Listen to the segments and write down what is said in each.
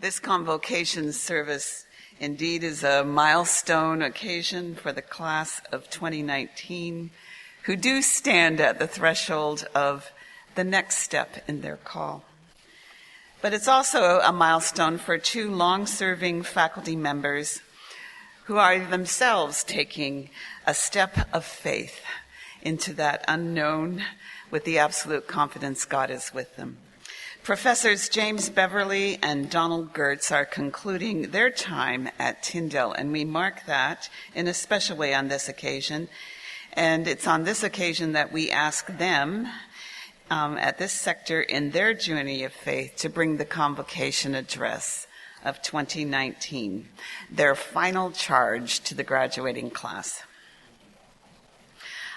This Convocation service indeed is a milestone occasion for the class of 2019 who do stand at the threshold of the next step in their call. But it's also a milestone for two long-serving faculty members who are themselves taking a step of faith into that unknown with the absolute confidence God is with them. Professors James Beverley and Donald Goertz are concluding their time at Tyndale, and we mark that in a special way on this occasion. And it's on this occasion that we ask them at this sector in their journey of faith to bring the Convocation address of 2019, their final charge to the graduating class.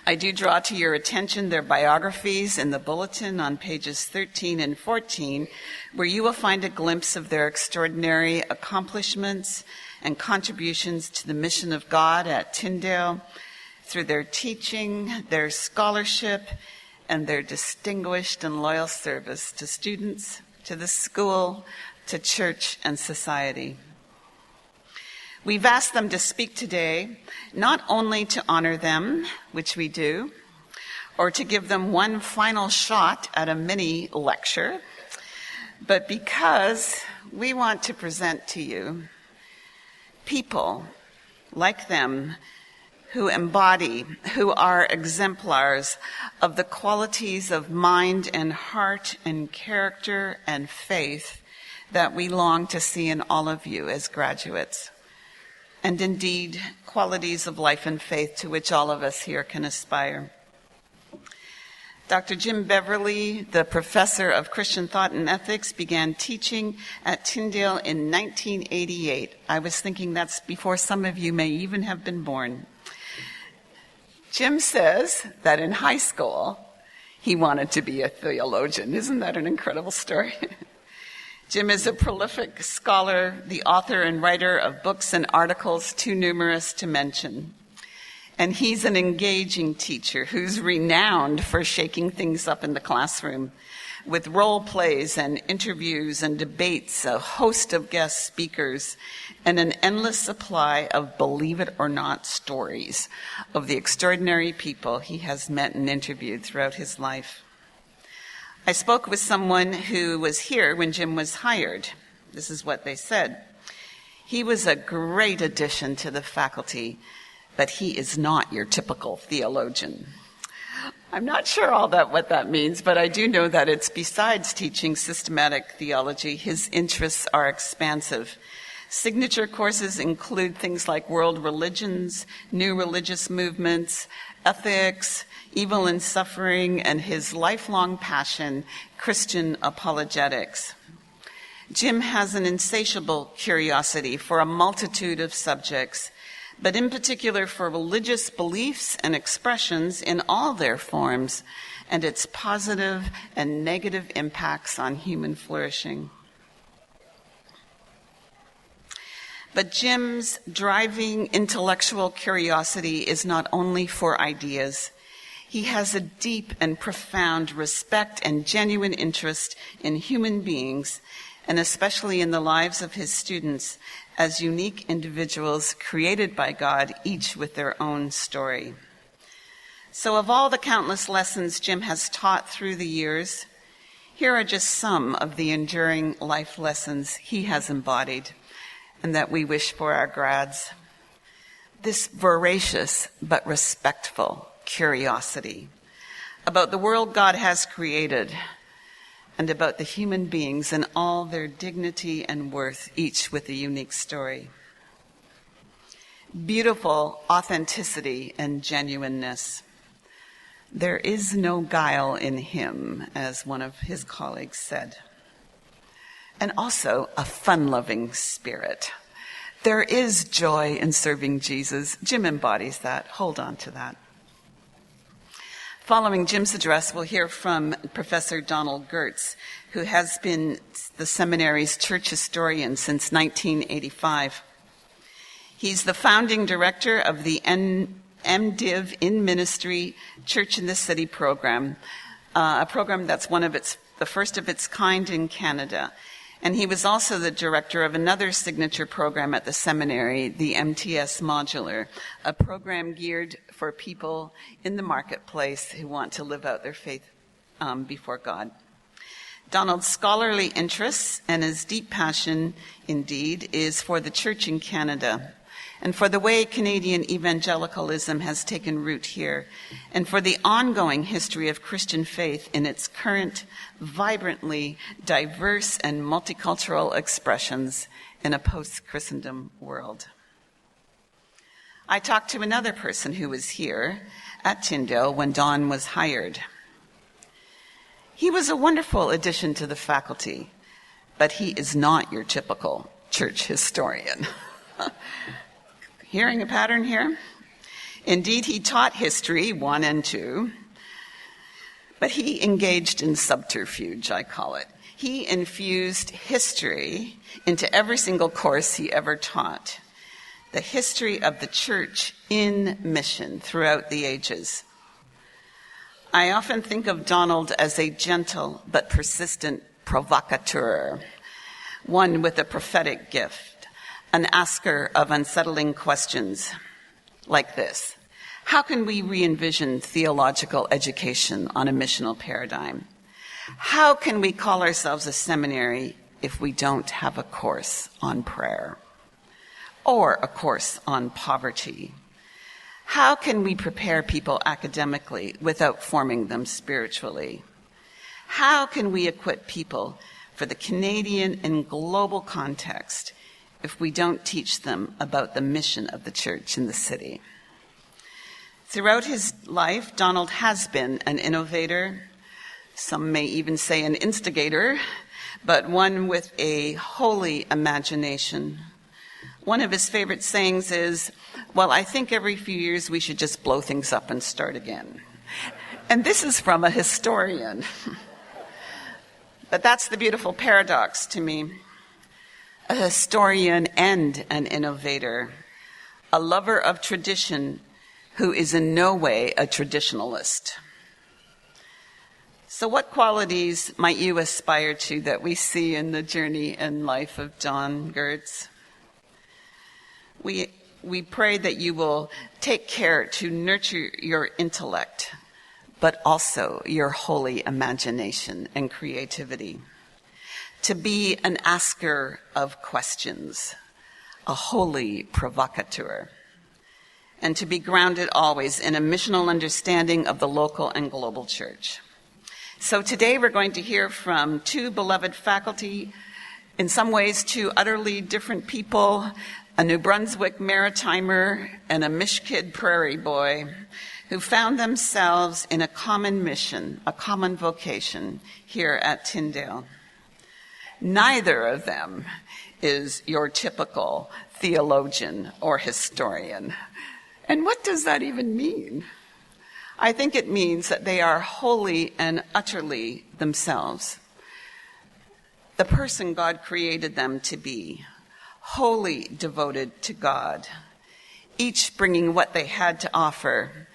I do draw to your attention their biographies in the bulletin on pages 13 and 14, where you will find a glimpse of their extraordinary accomplishments and contributions to the mission of God at Tyndale through their teaching, their scholarship, and their distinguished and loyal service to students, to the school, to church and society. We've asked them to speak today, not only to honor them, which we do, or to give them one final shot at a mini lecture, but because we want to present to you people like them who embody, who are exemplars of the qualities of mind and heart and character and faith that we long to see in all of you as graduates. And indeed, qualities of life and faith to which all of us here can aspire. Dr. Jim Beverley, the professor of Christian thought and ethics, began teaching at Tyndale in 1988. I was thinking that's before some of you may even have been born. Jim says that in high school, he wanted to be a theologian. Isn't that an incredible story? Jim is a prolific scholar, the author and writer of books and articles too numerous to mention. And he's an engaging teacher who's renowned for shaking things up in the classroom with role plays and interviews and debates, a host of guest speakers, and an endless supply of believe it or not stories of the extraordinary people he has met and interviewed throughout his life. I spoke with someone who was here when Jim was hired. This is what they said. He was a great addition to the faculty, but he is not your typical theologian. I'm not sure what that means, but I do know that it's besides teaching systematic theology, his interests are expansive. Signature courses include things like world religions, new religious movements, ethics, evil and suffering, and his lifelong passion, Christian apologetics. Jim has an insatiable curiosity for a multitude of subjects, but in particular for religious beliefs and expressions in all their forms, and its positive and negative impacts on human flourishing. But Jim's driving intellectual curiosity is not only for ideas. He has a deep and profound respect and genuine interest in human beings, and especially in the lives of his students as unique individuals created by God, each with their own story. So of all the countless lessons Jim has taught through the years, here are just some of the enduring life lessons he has embodied and that we wish for our grads. This voracious but respectful curiosity about the world God has created and about the human beings and all their dignity and worth, each with a unique story. Beautiful authenticity and genuineness. There is no guile in him, as one of his colleagues said. And also a fun-loving spirit. There is joy in serving Jesus. Jim embodies that. Hold on to that. Following Jim's address, we'll hear from Professor Donald Goertz, who has been the seminary's church historian since 1985. He's the founding director of the MDiv in Ministry Church in the City program, a program that's the first of its kind in Canada. And he was also the director of another signature program at the seminary, the MTS Modular, a program geared for people in the marketplace who want to live out their faith before God. Donald's scholarly interests and his deep passion, indeed, is for the church in Canada and for the way Canadian evangelicalism has taken root here, and for the ongoing history of Christian faith in its current, vibrantly diverse and multicultural expressions in a post-Christendom world. I talked to another person who was here at Tyndale when Don was hired. He was a wonderful addition to the faculty, but he is not your typical church historian. Hearing a pattern here? Indeed, he taught history 1 and 2, but he engaged in subterfuge, I call it. He infused history into every single course he ever taught. The history of the church in mission throughout the ages. I often think of Donald as a gentle but persistent provocateur, one with a prophetic gift. An asker of unsettling questions like this. How can we re-envision theological education on a missional paradigm? How can we call ourselves a seminary if we don't have a course on prayer or a course on poverty? How can we prepare people academically without forming them spiritually? How can we equip people for the Canadian and global context if we don't teach them about the mission of the church in the city? Throughout his life, Donald has been an innovator, some may even say an instigator, but one with a holy imagination. One of his favorite sayings is, well, I think every few years we should just blow things up and start again. And this is from a historian. But that's the beautiful paradox to me. A historian and an innovator, a lover of tradition who is in no way a traditionalist. So what qualities might you aspire to that we see in the journey and life of Don Goertz? We pray that you will take care to nurture your intellect, but also your holy imagination and creativity. To be an asker of questions, a holy provocateur, and to be grounded always in a missional understanding of the local and global church. So today we're going to hear from 2 beloved faculty, in some ways 2 utterly different people, a New Brunswick Maritimer and a Mishkid prairie boy, who found themselves in a common mission, a common vocation here at Tyndale. Neither of them is your typical theologian or historian. And what does that even mean? I think it means that they are wholly and utterly themselves. The person God created them to be, wholly devoted to God, each bringing what they had to offer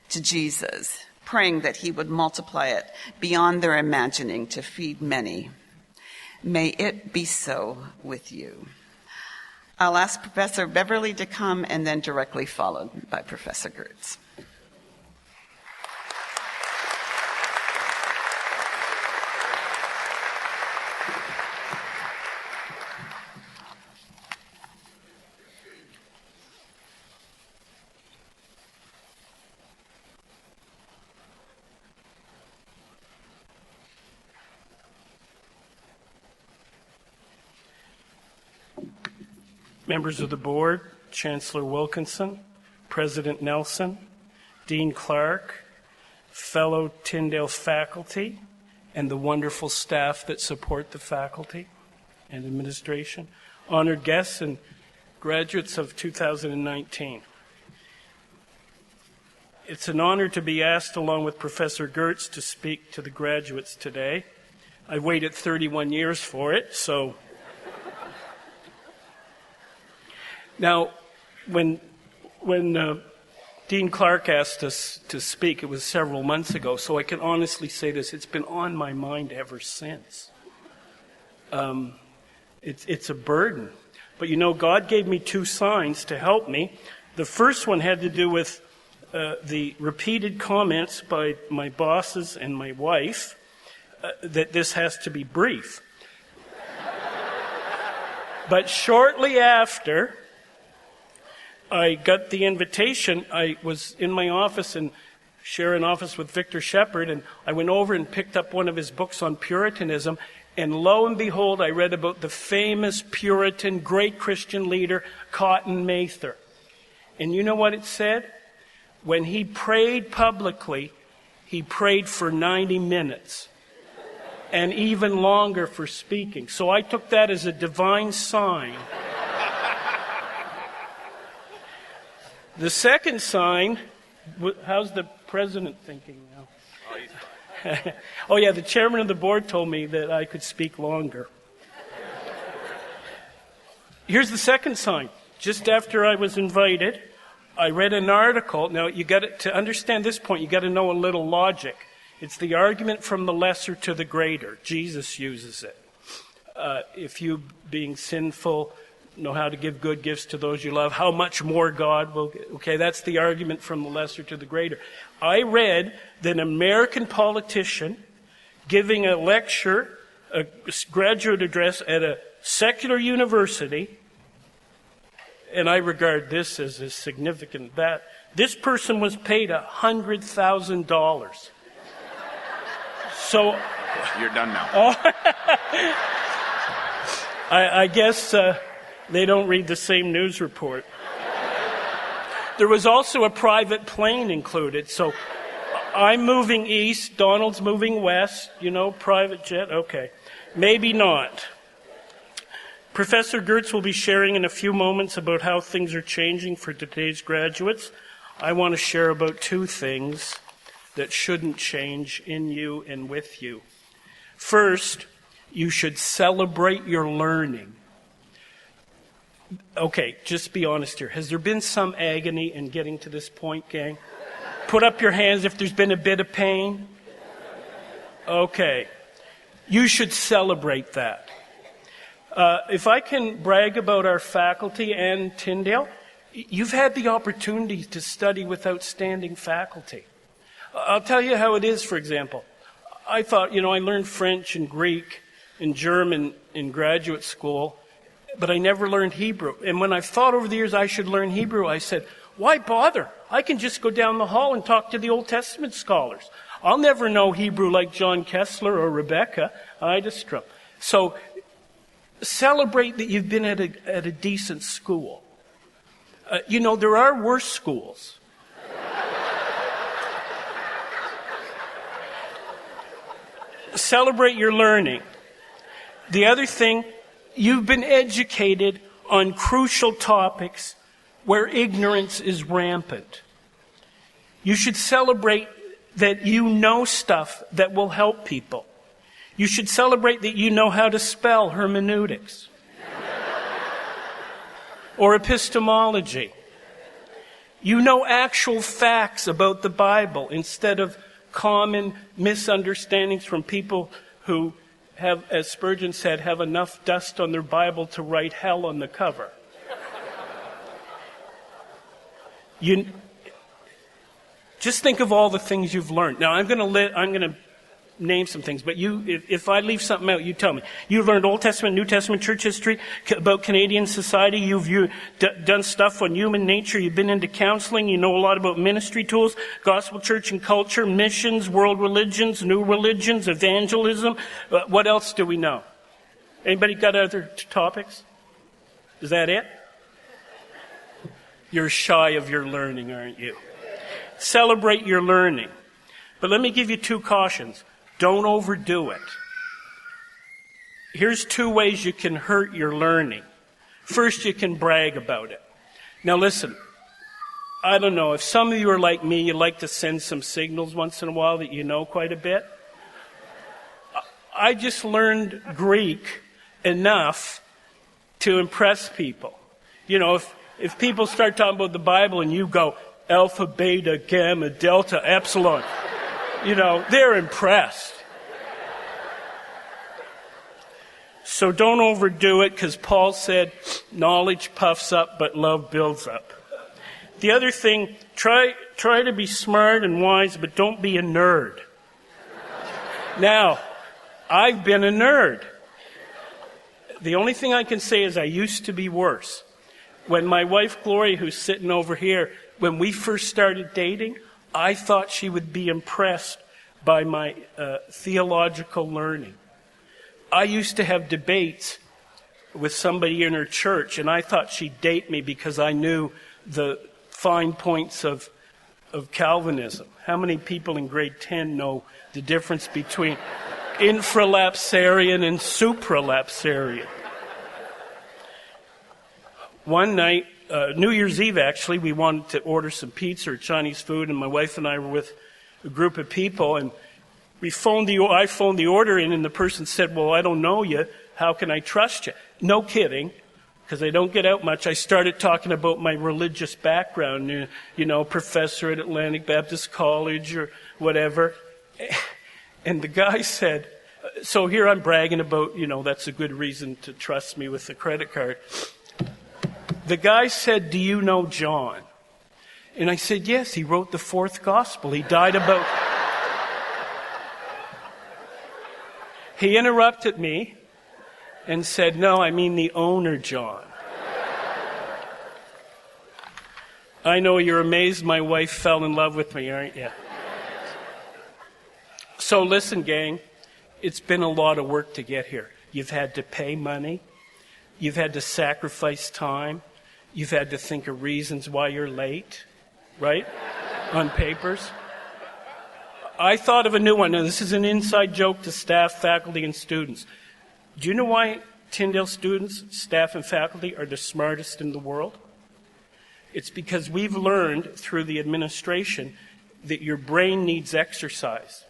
to Jesus, praying that he would multiply it beyond their imagining to feed many. May it be so with you. I'll ask Professor Beverley to come and then directly followed by Professor Goertz. Members of the board, Chancellor Wilkinson, President Nelson, Dean Clark, fellow Tyndale faculty, and the wonderful staff that support the faculty and administration, honored guests and graduates of 2019. It's an honor to be asked, along with Professor Goertz, to speak to the graduates today. I waited 31 years for it, so... Now, when Dean Clark asked us to speak, it was several months ago, so I can honestly say this, it's been on my mind ever since. It's a burden. But God gave me 2 signs to help me. The first one had to do with the repeated comments by my bosses and my wife that this has to be brief. But shortly after I got the invitation, I was in my office and share an office with Victor Shepard, and I went over and picked up one of his books on Puritanism, and lo and behold, I read about the famous Puritan, great Christian leader, Cotton Mather. And you know what it said? When he prayed publicly, he prayed for 90 minutes. And even longer for speaking. So I took that as a divine sign. The second sign, how's the president thinking now? Oh, he's fine. Oh yeah, the chairman of the board told me that I could speak longer. Here's the second sign. Just after I was invited, I read an article. Now, to understand this point, you got to know a little logic. It's the argument from the lesser to the greater. Jesus uses it. If you, being sinful, know how to give good gifts to those you love, how much more God will give? Okay, that's the argument from the lesser to the greater. I read that an American politician giving a lecture, a graduate address at a secular university, and I regard this as a significant that this person was paid $100,000. So You're done now. I guess they don't read the same news report. There was also a private plane included. So I'm moving east, Donald's moving west, private jet. Okay. Maybe not. Professor Goertz will be sharing in a few moments about how things are changing for today's graduates. I want to share about 2 things that shouldn't change in you and with you. First, you should celebrate your learning. Okay, just be honest here. Has there been some agony in getting to this point, gang? Put up your hands if there's been a bit of pain. Okay. You should celebrate that. If I can brag about our faculty and Tyndale, you've had the opportunity to study with outstanding faculty. I'll tell you how it is, for example. I thought, I learned French and Greek and German in graduate school, but I never learned Hebrew. And when I thought over the years I should learn Hebrew, I said, why bother? I can just go down the hall and talk to the Old Testament scholars. I'll never know Hebrew like John Kessler or Rebecca Idestrom. So celebrate that you've been at a decent school. There are worse schools. Celebrate your learning. The other thing, you've been educated on crucial topics where ignorance is rampant. You should celebrate that you know stuff that will help people. You should celebrate that you know how to spell hermeneutics or epistemology. You know actual facts about the Bible instead of common misunderstandings from people who have, as Spurgeon said, have enough dust on their Bible to write hell on the cover. You just think of all the things you've learned. Now, I'm going to name some things, but if I leave something out, you tell me. You've learned Old Testament, New Testament church history, about Canadian society. You've done stuff on human nature. You've been into counseling. You know a lot about ministry tools, gospel, church, and culture, missions, world religions, new religions, evangelism. What else do we know? Anybody got other topics? Is that it? You're shy of your learning, aren't you? Celebrate your learning. But let me give you 2 cautions. Don't overdo it. Here's 2 ways you can hurt your learning. First, you can brag about it. Now listen, I don't know, if some of you are like me, you like to send some signals once in a while that you know quite a bit. I just learned Greek enough to impress people. If people start talking about the Bible and you go, alpha, beta, gamma, delta, epsilon, they're impressed. So don't overdo it, because Paul said, knowledge puffs up, but love builds up. The other thing, try to be smart and wise, but don't be a nerd. Now, I've been a nerd. The only thing I can say is I used to be worse. When my wife, Gloria, who's sitting over here, when we first started dating, I thought she would be impressed by my theological learning. I used to have debates with somebody in her church, and I thought she'd date me because I knew the fine points of Calvinism. How many people in grade 10 know the difference between infralapsarian and supralapsarian? One night, New Year's Eve actually, we wanted to order some pizza or Chinese food, and my wife and I were with a group of people, and I phoned the order in, and the person said, well, I don't know you. How can I trust you? No kidding, because I don't get out much. I started talking about my religious background, professor at Atlantic Baptist College or whatever. And the guy said, so here I'm bragging about, that's a good reason to trust me with the credit card. The guy said, do you know John? And I said, yes, he wrote the fourth gospel. He died about... He interrupted me and said, no, I mean the owner, John. I know you're amazed my wife fell in love with me, aren't you? So listen, gang, it's been a lot of work to get here. You've had to pay money. You've had to sacrifice time. You've had to think of reasons why you're late, right? On papers. I thought of a new one. Now, this is an inside joke to staff, faculty, and students. Do you know why Tyndale students, staff, and faculty are the smartest in the world? It's because we've learned through the administration that your brain needs exercise.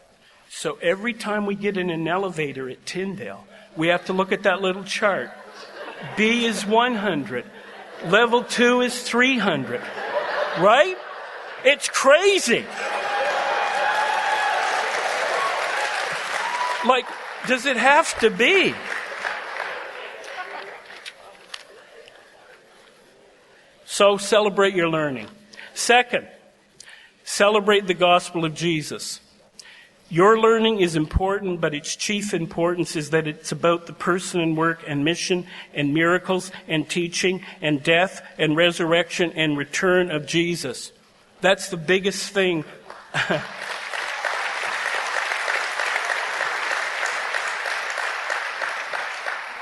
So every time we get in an elevator at Tyndale, we have to look at that little chart. B is 100. Level 2 is 300. Right? It's crazy. Like, does it have to be? So celebrate your learning. Second, celebrate the gospel of Jesus. Your learning is important, but its chief importance is that it's about the person and work and mission and miracles and teaching and death and resurrection and return of Jesus. That's the biggest thing.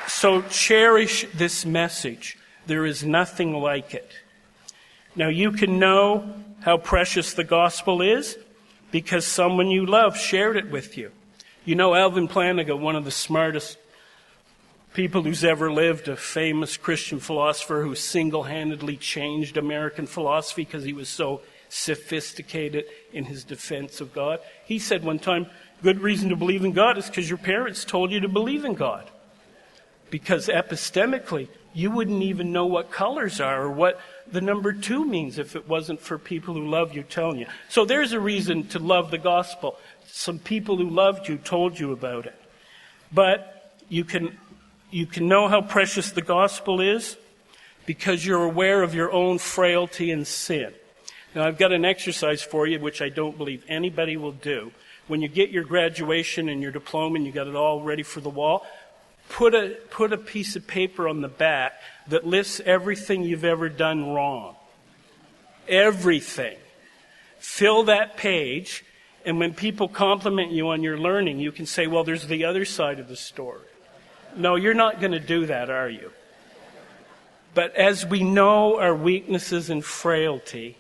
So cherish this message. There is nothing like it. Now you can know how precious the gospel is because someone you love shared it with you. You know Alvin Plantinga, one of the smartest people who's ever lived, a famous Christian philosopher who single-handedly changed American philosophy because he was so sophisticated in his defense of God. He said one time, good reason to believe in God is because your parents told you to believe in God. Because epistemically, you wouldn't even know what colors are or what the number 2 means if it wasn't for people who love you telling you. So there's a reason to love the gospel. Some people who loved you told you about it. But you can know how precious the gospel is because you're aware of your own frailty and sin. Now I've got an exercise for you which I don't believe anybody will do. When you get your graduation and your diploma and you got it all ready for the wall, put a piece of paper on the back that lists everything you've ever done wrong. Everything. Fill that page, and when people compliment you on your learning, you can say, well, there's the other side of the story. No, you're not going to do that, are you? But as we know our weaknesses and frailty,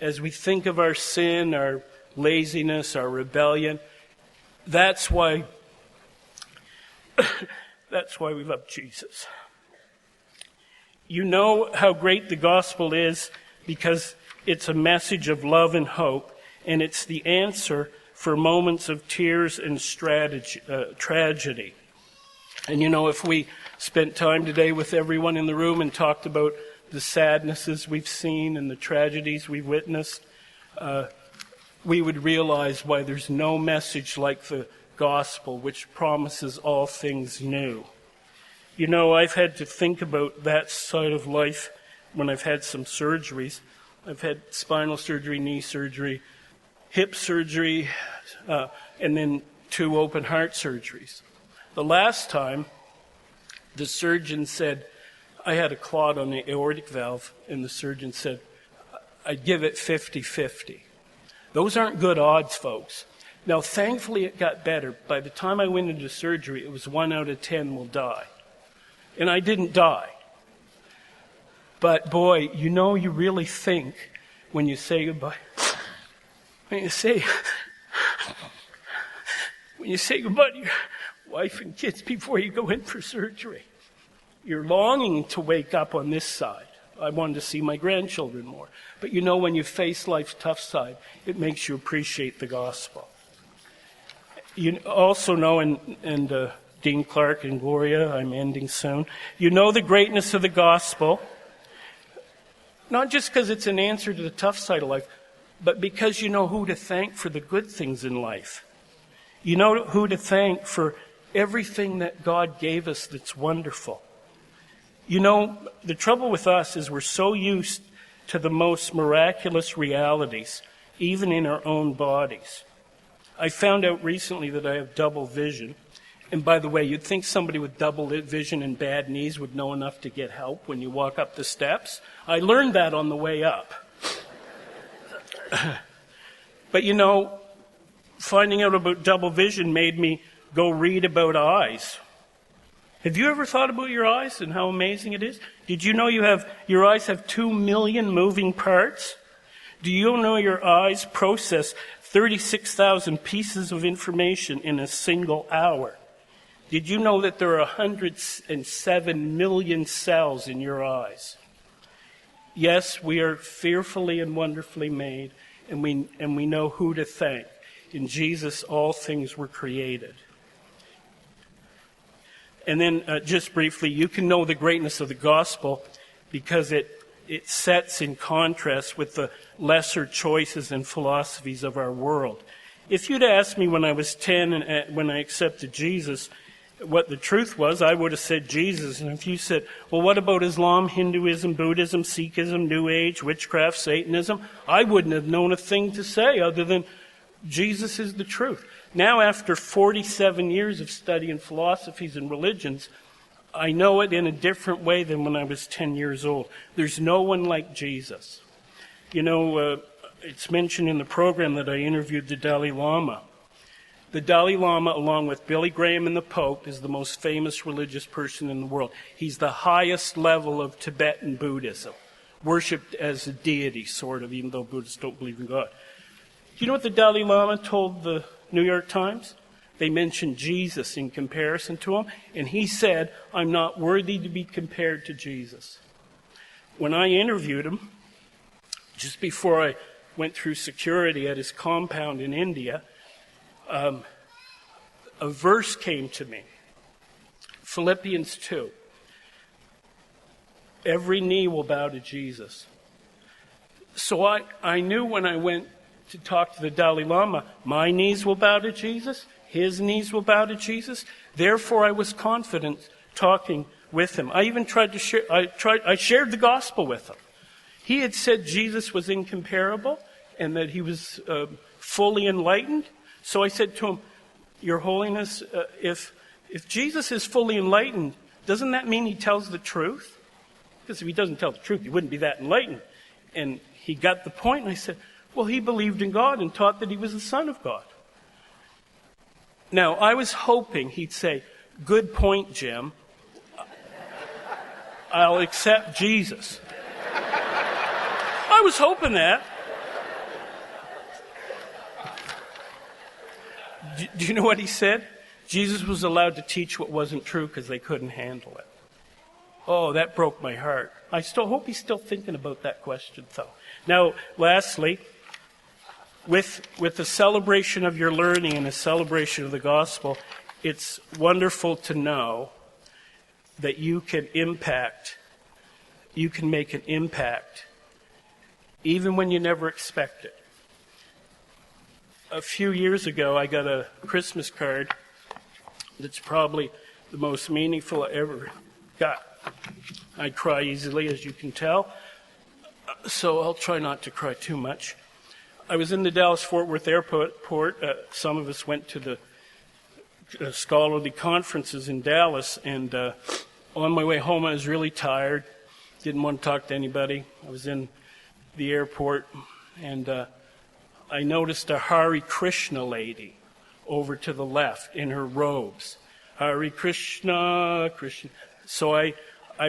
as we think of our sin, our laziness, our rebellion, that's why we love Jesus. You know how great the gospel is because it's a message of love and hope, and it's the answer for moments of tears and tragedy. And if we spent time today with everyone in the room and talked about the sadnesses we've seen and the tragedies we've witnessed, we would realize why there's no message like the gospel which promises all things new. You know, I've had to think about that side of life when I've had some surgeries. I've had spinal surgery, knee surgery, hip surgery, and then 2 open heart surgeries. The last time, the surgeon said, I had a clot on the aortic valve, and the surgeon said, I'd give it 50-50. Those aren't good odds, folks. Now, thankfully, it got better. By the time I went into surgery, it was 1 out of 10 will die. And I didn't die. But, boy, you know, you really think when you say goodbye. When you say goodbye to your wife and kids before you go in for surgery, you're longing to wake up on this side. I wanted to see my grandchildren more. But you know, when you face life's tough side, it makes you appreciate the gospel. You also know, and Dean Clark and Gloria, I'm ending soon, you know the greatness of the gospel, not just because it's an answer to the tough side of life, but because you know who to thank for the good things in life. You know who to thank for everything that God gave us that's wonderful. You know, the trouble with us is we're so used to the most miraculous realities, even in our own bodies. I found out recently that I have double vision. And by the way, you'd think somebody with double vision and bad knees would know enough to get help when you walk up the steps. I learned that on the way up. But you know, finding out about double vision made me go read about eyes. Have you ever thought about your eyes and how amazing it is? Did you know your eyes have 2 million moving parts? Do you know your eyes process 36,000 pieces of information in a single hour? Did you know that there are 107 million cells in your eyes? Yes, we are fearfully and wonderfully made, and we know who to thank. In Jesus, all things were created. And then, just briefly, you can know the greatness of the gospel because it sets in contrast with the lesser choices and philosophies of our world. If you'd asked me when I was 10 and when I accepted Jesus what the truth was, I would have said Jesus. And if you said, well, what about Islam, Hinduism, Buddhism, Sikhism, New Age, witchcraft, Satanism? I wouldn't have known a thing to say other than Jesus is the truth. Now, after 47 years of studying philosophies and religions, I know it in a different way than when I was 10 years old. There's no one like Jesus. You know, it's mentioned in the program that I interviewed the Dalai Lama. The Dalai Lama, along with Billy Graham and the Pope, is the most famous religious person in the world. He's the highest level of Tibetan Buddhism, worshipped as a deity, sort of, even though Buddhists don't believe in God. Do you know what the Dalai Lama told the New York Times? They mentioned Jesus in comparison to him, and he said, I'm not worthy to be compared to Jesus. When I interviewed him, just before I went through security at his compound in India, a verse came to me, Philippians 2. Every knee will bow to Jesus. So I knew when I went to talk to the Dalai Lama, my knees will bow to Jesus, his knees will bow to Jesus. Therefore, I was confident talking with him. I even tried to share, I shared the gospel with him. He had said Jesus was incomparable and that he was fully enlightened. So I said to him, Your Holiness, if Jesus is fully enlightened, doesn't that mean he tells the truth? Because if he doesn't tell the truth, he wouldn't be that enlightened. And he got the point, and I said, well, he believed in God and taught that he was the Son of God. Now, I was hoping he'd say, good point, Jim. I'll accept Jesus. I was hoping that. Do you know what he said? Jesus was allowed to teach what wasn't true because they couldn't handle it. Oh, that broke my heart. I still hope he's still thinking about that question, though. Now, lastly, with the celebration of your learning and a celebration of the gospel, it's wonderful to know that you can make an impact, even when you never expect it. A few years ago, I got a Christmas card that's probably the most meaningful I ever got. I cry easily, as you can tell, so I'll try not to cry too much. I was in the Dallas-Fort Worth airport. Some of us went to the scholarly conferences in Dallas, and on my way home I was really tired, didn't want to talk to anybody. I was in the airport, and I noticed a Hare Krishna lady over to the left in her robes. Hare Krishna, Krishna. So I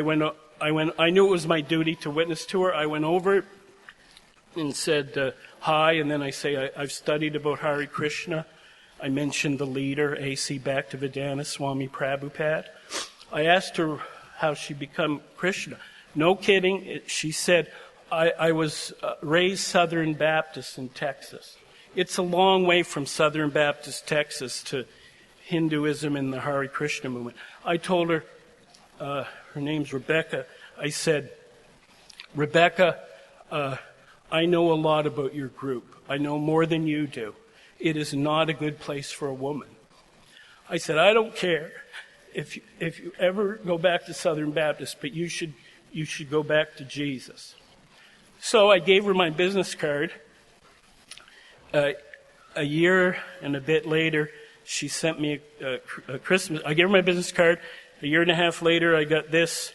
knew it was my duty to witness to her. I went over and said hi, and then I say, I've studied about Hare Krishna. I mentioned the leader, A.C. Bhaktivedanta Swami Prabhupada. I asked her how she became Krishna. No kidding, she said, I was raised Southern Baptist in Texas. It's a long way from Southern Baptist Texas to Hinduism and the Hare Krishna movement. I told her, her name's Rebecca, I said, Rebecca, I know a lot about your group. I know more than you do. It is not a good place for a woman. I said, I don't care if you ever go back to Southern Baptist, but you should go back to Jesus. So I gave her my business card. A year and a bit later, she sent me a Christmas. I gave her my business card. A year and a half later, I got this.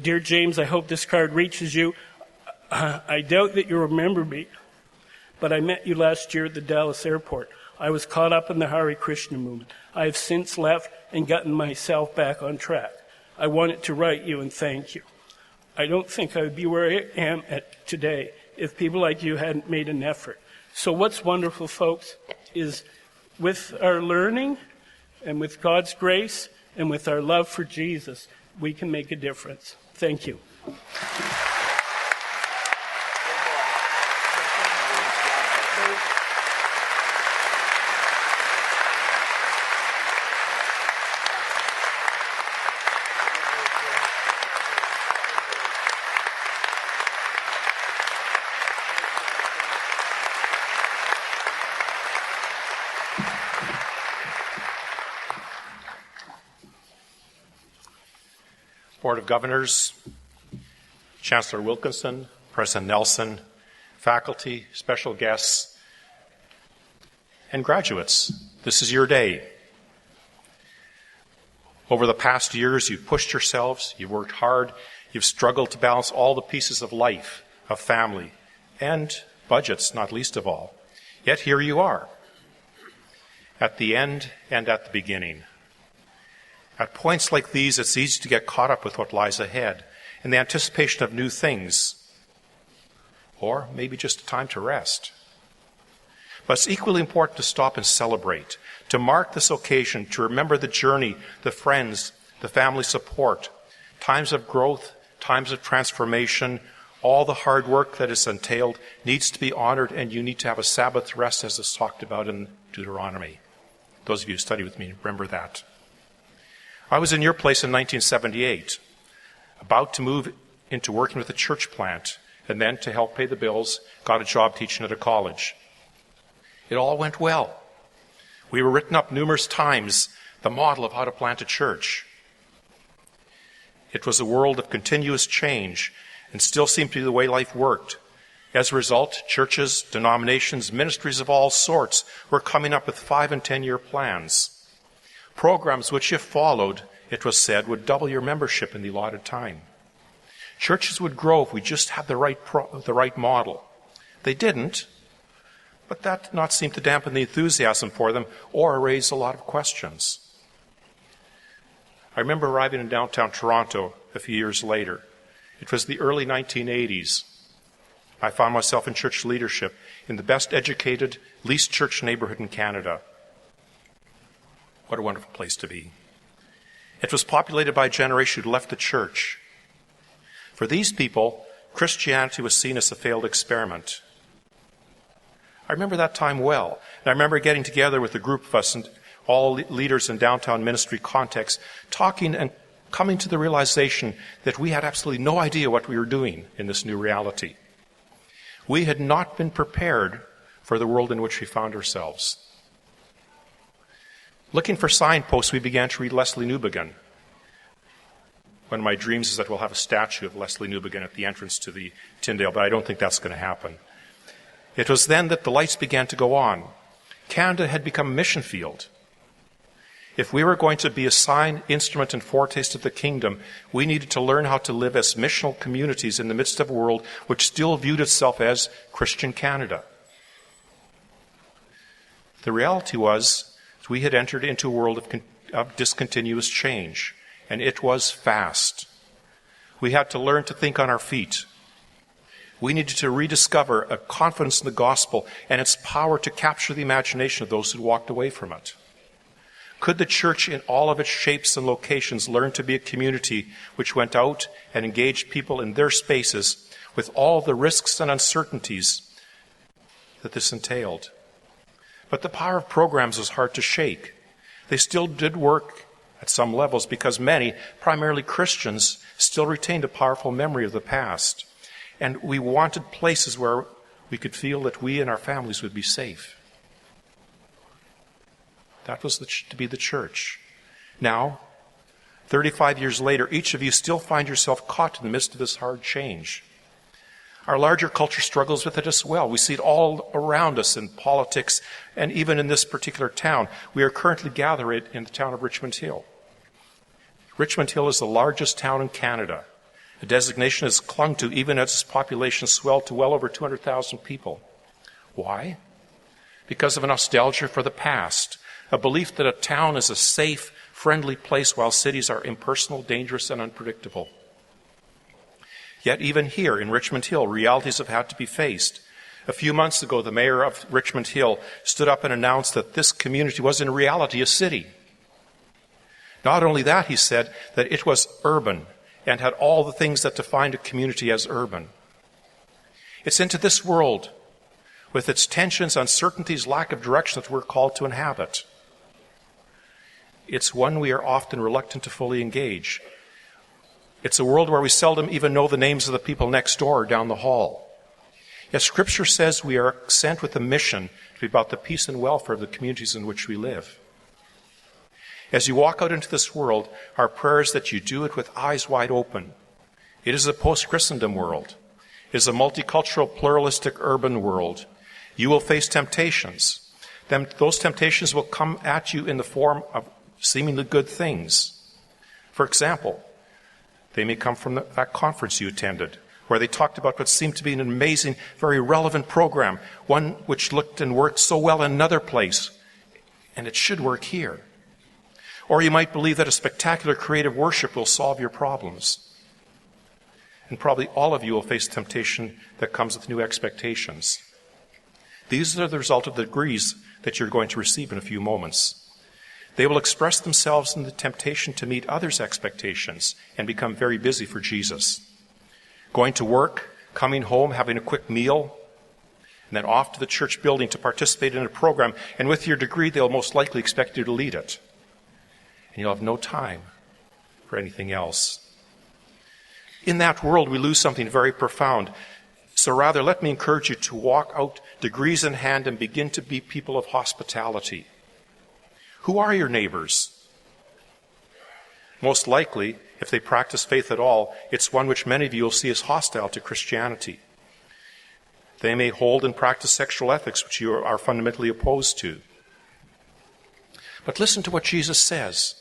Dear James, I hope this card reaches you. I doubt that you remember me, but I met you last year at the Dallas airport. I was caught up in the Hare Krishna movement. I have since left and gotten myself back on track. I wanted to write you and thank you. I don't think I would be where I am at today if people like you hadn't made an effort. So what's wonderful, folks, is with our learning and with God's grace and with our love for Jesus, we can make a difference. Thank you. Board of Governors, Chancellor Wilkinson, President Nelson, faculty, special guests, and graduates, this is your day. Over the past years, you've pushed yourselves, you've worked hard, you've struggled to balance all the pieces of life, of family, and budgets, not least of all. Yet here you are, at the end and at the beginning. At points like these, it's easy to get caught up with what lies ahead in the anticipation of new things, or maybe just a time to rest. But it's equally important to stop and celebrate, to mark this occasion, to remember the journey, the friends, the family support, times of growth, times of transformation, all the hard work that is entailed needs to be honored, and you need to have a Sabbath rest as is talked about in Deuteronomy. Those of you who study with me, remember that. I was in your place in 1978, about to move into working with a church plant, and then to help pay the bills, got a job teaching at a college. It all went well. We were written up numerous times, the model of how to plant a church. It was a world of continuous change, and still seemed to be the way life worked. As a result, churches, denominations, ministries of all sorts were coming up with 5- and 10-year plans. Programs which, if followed, it was said, would double your membership in the allotted time. Churches would grow if we just had the right model. They didn't, but that did not seem to dampen the enthusiasm for them or raise a lot of questions. I remember arriving in downtown Toronto a few years later. It was the early 1980s. I found myself in church leadership in the best educated, least church neighborhood in Canada. What a wonderful place to be. It was populated by a generation who left the church. For these people, Christianity was seen as a failed experiment. I remember that time well. And I remember getting together with a group of us, and all leaders in downtown ministry context, talking and coming to the realization that we had absolutely no idea what we were doing in this new reality. We had not been prepared for the world in which we found ourselves. Looking for signposts, we began to read Leslie Newbigin. One of my dreams is that we'll have a statue of Leslie Newbigin at the entrance to the Tyndale, but I don't think that's going to happen. It was then that the lights began to go on. Canada had become a mission field. If we were going to be a sign, instrument, and foretaste of the kingdom, we needed to learn how to live as missional communities in the midst of a world which still viewed itself as Christian Canada. The reality was that we had entered into a world of discontinuous change, and it was fast. We had to learn to think on our feet. We needed to rediscover a confidence in the gospel and its power to capture the imagination of those who walked away from it. Could the church in all of its shapes and locations learn to be a community which went out and engaged people in their spaces with all the risks and uncertainties that this entailed? But the power of programs was hard to shake. They still did work at some levels because many, primarily Christians, still retained a powerful memory of the past. And we wanted places where we could feel that we and our families would be safe. That was to be the church. Now, 35 years later, each of you still find yourself caught in the midst of this hard change. Our larger culture struggles with it as well. We see it all around us in politics and even in this particular town. We are currently gathered in the town of Richmond Hill. Richmond Hill is the largest town in Canada. A designation is clung to even as its population swelled to well over 200,000 people. Why? Because of a nostalgia for the past, a belief that a town is a safe, friendly place while cities are impersonal, dangerous, and unpredictable. Yet even here in Richmond Hill, realities have had to be faced. A few months ago, the mayor of Richmond Hill stood up and announced that this community was in reality a city. Not only that, he said that it was urban and had all the things that defined a community as urban. It's into this world, with its tensions, uncertainties, lack of direction, that we're called to inhabit. It's one we are often reluctant to fully engage. It's a world where we seldom even know the names of the people next door or down the hall. Yet Scripture says we are sent with a mission to be about the peace and welfare of the communities in which we live. As you walk out into this world, our prayer is that you do it with eyes wide open. It is a post-Christendom world. It is a multicultural, pluralistic, urban world. You will face temptations. Those temptations will come at you in the form of seemingly good things. For example, they may come from that conference you attended, where they talked about what seemed to be an amazing, very relevant program, one which looked and worked so well in another place, and it should work here. Or you might believe that a spectacular creative worship will solve your problems. And probably all of you will face temptation that comes with new expectations. These are the result of the degrees that you're going to receive in a few moments. They will express themselves in the temptation to meet others' expectations and become very busy for Jesus. Going to work, coming home, having a quick meal, and then off to the church building to participate in a program, and with your degree, they'll most likely expect you to lead it. And you'll have no time for anything else. In that world, we lose something very profound. So rather, let me encourage you to walk out degrees in hand and begin to be people of hospitality. Who are your neighbors? Most likely, if they practice faith at all, it's one which many of you will see as hostile to Christianity. They may hold and practice sexual ethics, which you are fundamentally opposed to. But listen to what Jesus says.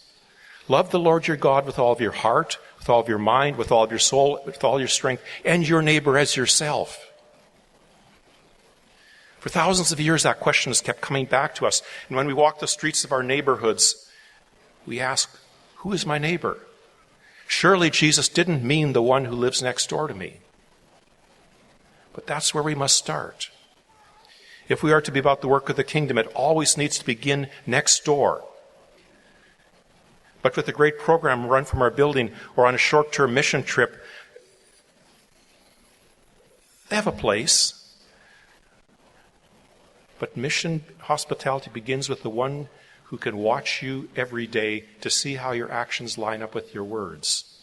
Love the Lord your God with all of your heart, with all of your mind, with all of your soul, with all your strength, and your neighbor as yourself. For thousands of years, that question has kept coming back to us. And when we walk the streets of our neighborhoods, we ask, who is my neighbor? Surely Jesus didn't mean the one who lives next door to me. But that's where we must start. If we are to be about the work of the kingdom, it always needs to begin next door. But with a great program run from our building or on a short-term mission trip, they have a place. But mission hospitality begins with the one who can watch you every day to see how your actions line up with your words.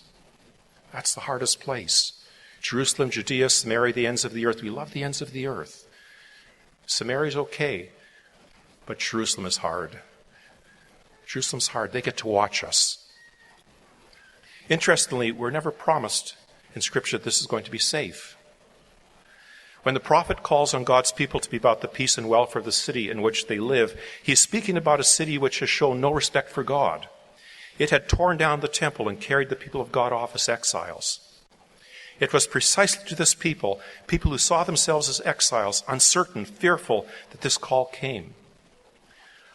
That's the hardest place. Jerusalem, Judea, Samaria, the ends of the earth. We love the ends of the earth. Samaria is okay, but Jerusalem is hard. Jerusalem's hard. They get to watch us. Interestingly, we're never promised in Scripture that this is going to be safe. When the prophet calls on God's people to be about the peace and welfare of the city in which they live, he's speaking about a city which has shown no respect for God. It had torn down the temple and carried the people of God off as exiles. It was precisely to this people who saw themselves as exiles, uncertain, fearful, that this call came.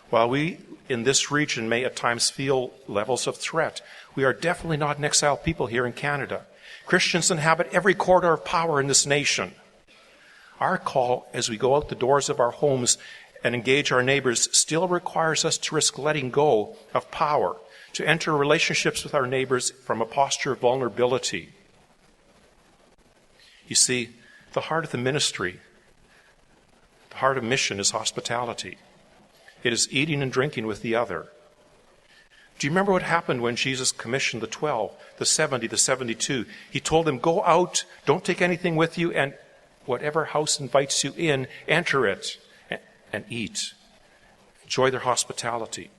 While we in this region may at times feel levels of threat, we are definitely not an exiled people here in Canada. Christians inhabit every corridor of power in this nation. Our call as we go out the doors of our homes and engage our neighbors still requires us to risk letting go of power, to enter relationships with our neighbors from a posture of vulnerability. You see, the heart of the ministry, the heart of mission is hospitality. It is eating and drinking with the other. Do you remember what happened when Jesus commissioned the 12, the 70, the 72? He told them, go out, don't take anything with you, and whatever house invites you in, enter it and eat. Enjoy their hospitality.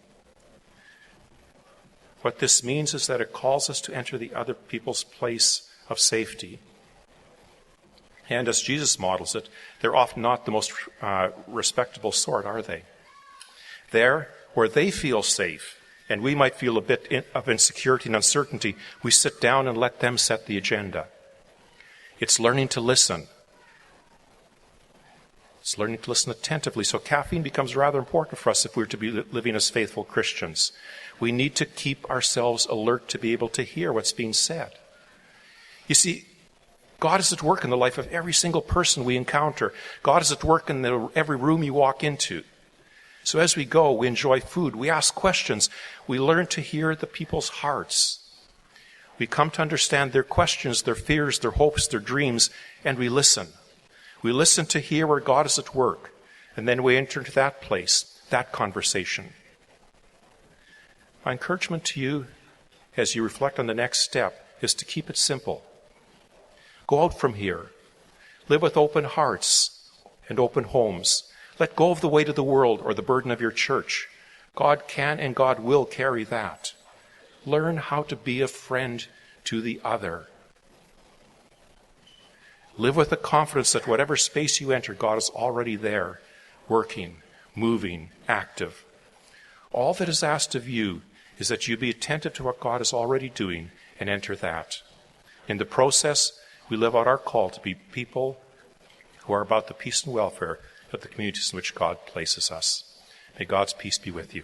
What this means is that it calls us to enter the other people's place of safety. And as Jesus models it, they're often not the most respectable sort, are they? There, where they feel safe, and we might feel a bit of insecurity and uncertainty, we sit down and let them set the agenda. It's learning to listen. It's learning to listen attentively. So caffeine becomes rather important for us if we're to be living as faithful Christians. We need to keep ourselves alert to be able to hear what's being said. You see, God is at work in the life of every single person we encounter. God is at work in every room you walk into. So as we go, we enjoy food, we ask questions, we learn to hear the people's hearts. We come to understand their questions, their fears, their hopes, their dreams, and we listen. We listen to hear where God is at work, and then we enter into that place, that conversation. My encouragement to you as you reflect on the next step is to keep it simple. Go out from here. Live with open hearts and open homes. Let go of the weight of the world or the burden of your church. God can and God will carry that. Learn how to be a friend to the other. Live with the confidence that whatever space you enter, God is already there, working, moving, active. All that is asked of you is that you be attentive to what God is already doing and enter that. In the process, we live out our call to be people who are about the peace and welfare of the communities in which God places us. May God's peace be with you.